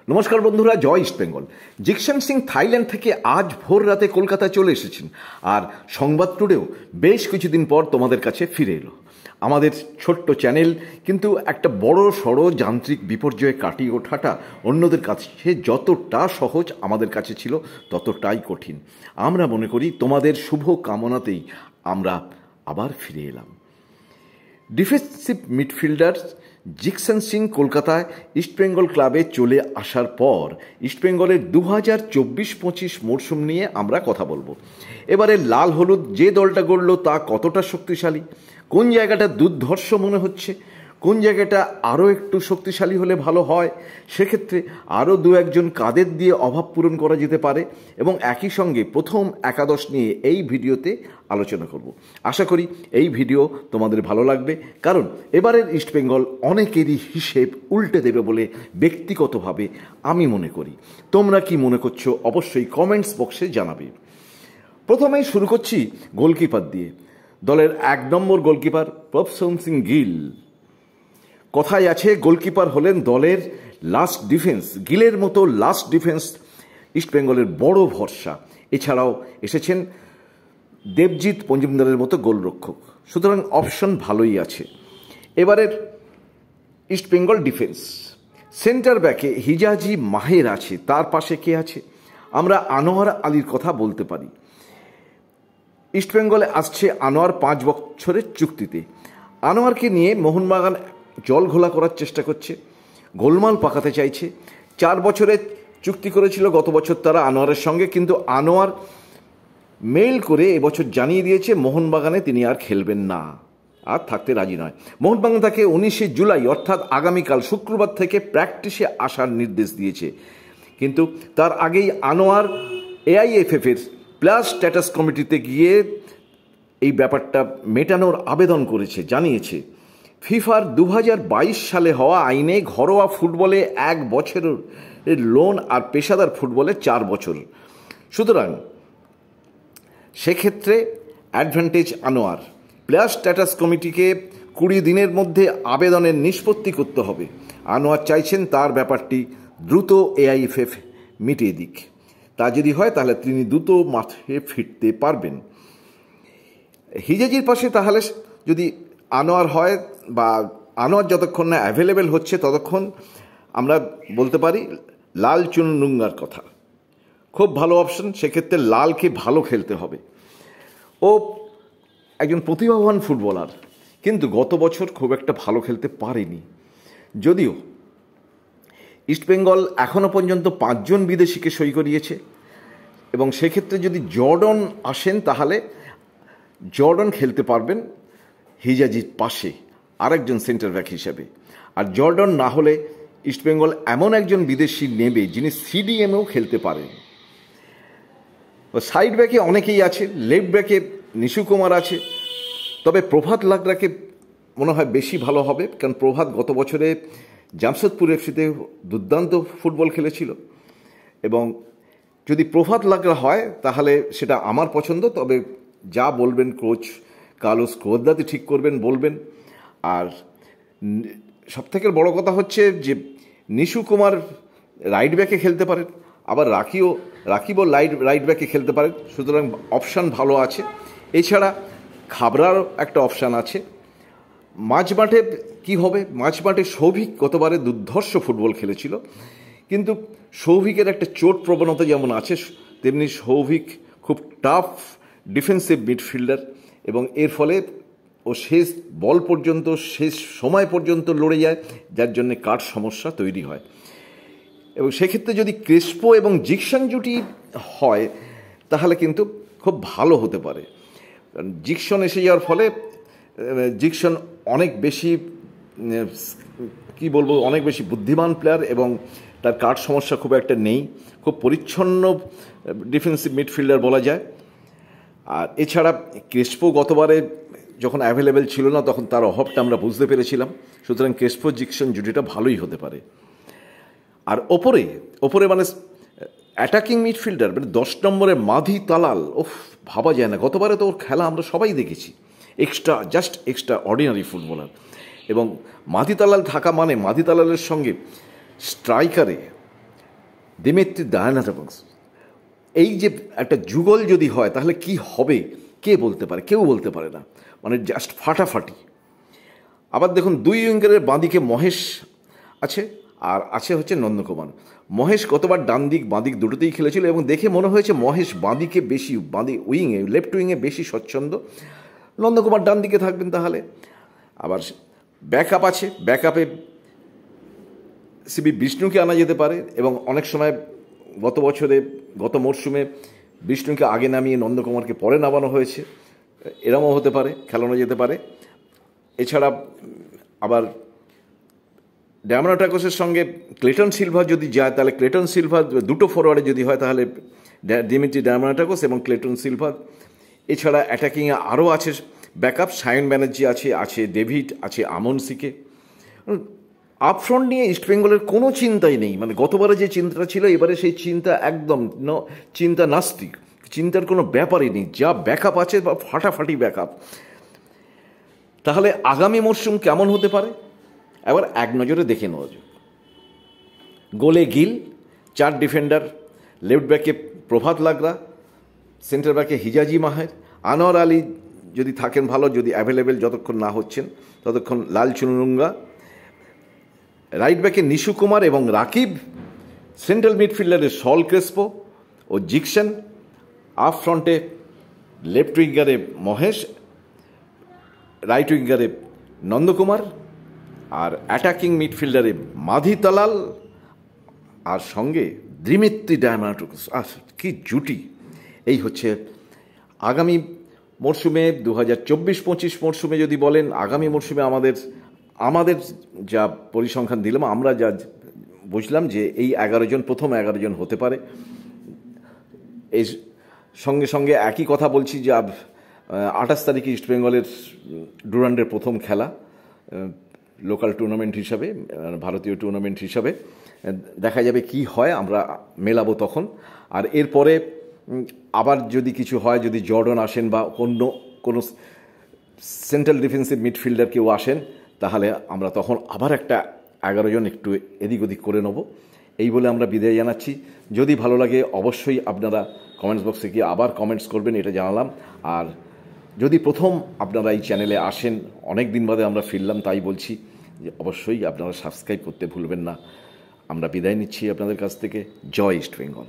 নমস্কার বন্ধুরা, জয় east Bengal. জিকশন Singh Thailand থেকে আজ ভোর রাতে কলকাতায় চলে এসেছেন, আর সংবাদ টুডেও বেশ কিছুদিন পর তোমাদের কাছে ফিরে এলো। আমাদের ছোট্ট চ্যানেল কিন্তু একটা বড় সড়ো যান্ত্রিক বিপর্যয়ে কাটিয়ে ওঠাটা অন্যদের কাছে যতটা সহজ আমাদের কাছে ছিল ততটাই কঠিন। আমরা মনে করি তোমাদের শুভ কামনাতেই আমরা আবার ফিরে এলাম। ডিফেন্সিভ মিডফিল্ডার জিকশন সিং কলকাতায় ইস্টবেঙ্গল ক্লাবে চলে আসার পর ইস্টবেঙ্গলের 2024-25 মরশুম নিয়ে আমরা কথা বলবো। এবারে লাল হলুদ যে দলটা গড়ল তা কতটা শক্তিশালী, কোন জায়গাটা দুর্ধর্ষ মনে হচ্ছে, কোন জায়গাটা আরও একটু শক্তিশালী হলে ভালো হয়, সেক্ষেত্রে আরও দু একজন কাদের দিয়ে অভাব পূরণ করা যেতে পারে, এবং একই সঙ্গে প্রথম একাদশ নিয়ে এই ভিডিওতে আলোচনা করব। আশা করি এই ভিডিও তোমাদের ভালো লাগবে, কারণ এবারের ইস্টবেঙ্গল অনেকেরই হিসেব উল্টে দেবে বলে ব্যক্তিগতভাবে আমি মনে করি। তোমরা কি মনে করছো অবশ্যই কমেন্টস বক্সে জানাবে। প্রথমেই শুরু করছি গোলকিপার দিয়ে। দলের 1 নম্বর গোলকিপার প্রভসোন সিং গিল। কথায় আছে গোলকিপার হলেন দলের লাস্ট ডিফেন্স। গিলের মতো লাস্ট ডিফেন্স ইস্টবেঙ্গলের বড় ভরসা। এছাড়াও এসেছেন দেবজিৎ মজুমদারের মতো গোলরক্ষক, সুতরাং অপশন ভালোই আছে। এবারের ইস্টবেঙ্গল ডিফেন্স, সেন্টার ব্যাকে হিজাজি মাহের আছে, তার পাশে কে আছে? আমরা আনোয়ার আলীর কথা বলতে পারি। ইস্টবেঙ্গলে আসছে আনোয়ার 5 বছরের চুক্তিতে। আনোয়ারকে নিয়ে মোহনবাগান জল ঘোলা করার চেষ্টা করছে, গোলমাল পাকাতে চাইছে। 4 বছরের চুক্তি করেছিল গত বছর তারা আনোয়ারের সঙ্গে, কিন্তু আনোয়ার মেইল করে এবছর জানিয়ে দিয়েছে মোহনবাগানে তিনি আর খেলবেন না, আর থাকতে রাজি নয়। মোহনবাগান তাকে 19 জুলাই অর্থাৎ আগামীকাল শুক্রবার থেকে প্র্যাকটিসে আসার নির্দেশ দিয়েছে, কিন্তু তার আগেই আনোয়ার এআইএফএফের প্লাস স্ট্যাটাস কমিটিতে গিয়ে এই ব্যাপারটা মেটানোর আবেদন করেছে, জানিয়েছে ফিফার 2022 সালে হওয়া আইনে ঘরোয়া ফুটবলে 1 বছরের লোন আর পেশাদার ফুটবলে 4 বছর। সুতরাং সেক্ষেত্রে অ্যাডভান্টেজ আনোয়ার। প্লেয়ার স্ট্যাটাস কমিটিকে 20 দিনের মধ্যে আবেদনের নিষ্পত্তি করতে হবে। আনোয়ার চাইছেন তার ব্যাপারটি দ্রুত এআইএফএফ মিটিয়ে দিক। তা যদি হয় তাহলে তিনি দ্রুত মাঠে ফিরতে পারবেন। হিজাজির পাশে তাহলে যদি আনোয়ার হয়, বা আনোয়ার যতক্ষণ না অ্যাভেলেবেল হচ্ছে ততক্ষণ আমরা বলতে পারি লাল চুনডুঙ্গার কথা। খুব ভালো অপশন। সেক্ষেত্রে লালকে ভালো খেলতে হবে। ও একজন প্রতিভাবান ফুটবলার, কিন্তু গত বছর খুব একটা ভালো খেলতে পারেনি। যদিও ইস্টবেঙ্গল এখনও পর্যন্ত 5 জন বিদেশিকে সই করিয়েছে, এবং সেক্ষেত্রে যদি জর্ডন আসেন তাহলে জর্ডন খেলতে পারবেন হিজাজির পাশে আরেকজন সেন্টার ব্যাক হিসেবে। আর জর্ডন না হলে ইস্টবেঙ্গল এমন একজন বিদেশি নেবে যিনি সিডিএমেও খেলতে পারেন। সাইড ব্যাকে অনেকেই আছে। লেফট ব্যাকে নিশু কুমার আছে, তবে প্রভাত লাগরাকে মনে হয় বেশি ভালো হবে, কারণ প্রভাত গত বছরে জামশেদপুর এফসিতে দুর্দান্ত ফুটবল খেলেছিল, এবং যদি প্রভাত লাগরা হয় তাহলে সেটা আমার পছন্দ। তবে যা বলবেন কোচ কার্লোস কোদ্দাতি ঠিক করবেন বলবেন। আর সবথেকে বড় কথা হচ্ছে যে নিশু কুমার রাইট ব্যাকে খেলতে পারেন, আবার রাকিবও রাইট ব্যাকে খেলতে পারেন, সুতরাং অপশান ভালো আছে। এছাড়া খাবরারও একটা অপশান আছে। মাঝমাঠে কি হবে? মাঝমাঠে সৌভিক গতবারে দুর্ধর্ষ ফুটবল খেলেছিল, কিন্তু সৌভিকের একটা চোট প্রবণতা যেমন আছে তেমনি সৌভিক খুব টাফ ডিফেন্সিভ মিডফিল্ডার, এবং এর ফলে ও শেষ বল পর্যন্ত শেষ সময় পর্যন্ত লড়ে যায়, যার জন্যে কাঠ সমস্যা তৈরি হয়। এবং সেক্ষেত্রে যদি ক্রেসপো এবং জিকসন জুটি হয় তাহলে কিন্তু খুব ভালো হতে পারে। কারণ জিকসন এসে যাওয়ার ফলে জিকসন অনেক বেশি অনেক বেশি বুদ্ধিমান প্লেয়ার, এবং তার কাঠ সমস্যা খুব একটা নেই। খুব পরিচ্ছন্ন ডিফেন্সিভ মিডফিল্ডার বলা যায়। আর এছাড়া ক্রেসপো গতবারে যখন অ্যাভেলেবেল ছিল না তখন তার অভাবটা আমরা বুঝতে পেরেছিলাম, সুতরাং ক্রেসপো জিকসন জুটিটা ভালোই হতে পারে। আর ওপরে মানে অ্যাটাকিং মিডফিল্ডার মানে 10 নম্বরে মাধি তালাল, ভাবা যায় না। গতবারে তো ওর খেলা আমরা সবাই দেখেছি, এক্সট্রা অর্ডিনারি ফুটবলার। এবং মাধি তালাল থাকা মানে মাধি তালালের সঙ্গে স্ট্রাইকারে দিমিত্রি ডায়ানাটোপoulos, এই যে একটা যুগল যদি হয় তাহলে কি হবে কে বলতে পারে? কেউ বলতে পারে না, মানে জাস্ট ফাটাফাটি। আবার দেখুন, দুই উইঙ্গারের বাঁদিকে মহেশ আছে, আর আছে হচ্ছে নন্দকুমার। মহেশ গতবার ডান দিক বাঁদিক দুটোতেই খেলেছিল এবং দেখে মনে হয়েছে মহেশ বাঁদিকে বেশি, উইংয়ে, লেফট উইংয়ে বেশি স্বচ্ছন্দ। নন্দকুমার ডান দিকে থাকবেন তাহলে। আবার ব্যাকআপ আছে, ব্যাকআপে সিবি বিষ্ণুকে আনা যেতে পারে, এবং অনেক সময় গত মরশুমে বিষ্ণুকে আগে নামিয়ে নন্দকুমারকে পরে নামানো হয়েছে, এরমও হতে পারে, খেলানো যেতে পারে। এছাড়া আবার ডায়ামানোটাকোসের সঙ্গে ক্লেটন সিলভা যদি যায়, তাহলে ক্লেটন সিলভা দুটো ফরওয়ার্ডে যদি হয় তাহলে দিমিত্রি ডায়ামানোটাকোস এবং ক্লেটন সিলভা। এছাড়া অ্যাটাকিংয়ে আরও আছে ব্যাকআপ, সায়ন ব্যানার্জি আছে ডেভিড, আছে আমন সিকে। আপফ্রন্ট নিয়ে ইস্টবেঙ্গলের কোনো চিন্তাই নেই, মানে গতবারে যে চিন্তাটা ছিল এবারে সেই চিন্তা একদম চিন্তা নাস্তিক, চিন্তার কোনো ব্যাপারই নেই। যা ব্যাকআপ আছে বা ফাটাফাটি ব্যাকআপ। তাহলে আগামী মরশুম কেমন হতে পারে এবার এক নজরে দেখে নেওয়া যাক। গোলে গিল, 4 ডিফেন্ডার, লেফট ব্যাকে প্রভাত লাগরা, সেন্টার ব্যাকে হিজাজি মাহের, আনোয়ার আলী যদি থাকেন ভালো, যদি অ্যাভেলেবেল যতক্ষণ না হচ্ছেন ততক্ষণ লাল চুনুরুঙ্গা, রাইট ব্যাকে নিশু কুমার এবং রাকিব, সেন্ট্রাল মিডফিল্ডারে সল ক্রেসপো ও জিকসন, আপ ফ্রন্টে লেফট উইঙ্গারে মহেশ, রাইট উইঙ্গারে নন্দকুমার, আর অ্যাটাকিং মিডফিল্ডারে মাধি তালাল, আর সঙ্গে দিমিত্রি ডায়ামানোটাকোস। কি জুটি! এই হচ্ছে আগামী মরশুমে 2024-25 মরশুমে যদি বলেন, আগামী মরশুমে আমাদের যা পরিসংখ্যান দিলাম, আমরা যা বুঝলাম যে এই 11 জন প্রথম 11 জন হতে পারে। এই সঙ্গে একই কথা বলছি যে 28 তারিখে ইস্টবেঙ্গলের ডুরান্ডের প্রথম খেলা, লোকাল টুর্নামেন্ট হিসাবে, ভারতীয় টুর্নামেন্ট হিসাবে। দেখা যাবে কি হয়, আমরা মেলাবো তখন। আর এরপরে আবার যদি কিছু হয়, যদি জর্ডন আসেন বা কোনো সেন্ট্রাল ডিফেন্সিভ মিডফিল্ডার কেউ আসেন, তাহলে আমরা তখন আবার একটা 11 জন একটু এদিক ওদিক করে নেব। এই বলে আমরা বিদায় জানাচ্ছি। যদি ভালো লাগে অবশ্যই আপনারা কমেন্টস বক্সে গিয়ে আবার কমেন্টস করবেন, এটা জানালাম। আর যদি প্রথম আপনারা এই চ্যানেলে আসেন, অনেক দিন বাদে আমরা ফিরলাম, তাই বলছি যে অবশ্যই আপনারা সাবস্ক্রাইব করতে ভুলবেন না। আমরা বিদায় নিচ্ছি আপনাদের কাছ থেকে। জয় ইস্ট বেঙ্গল।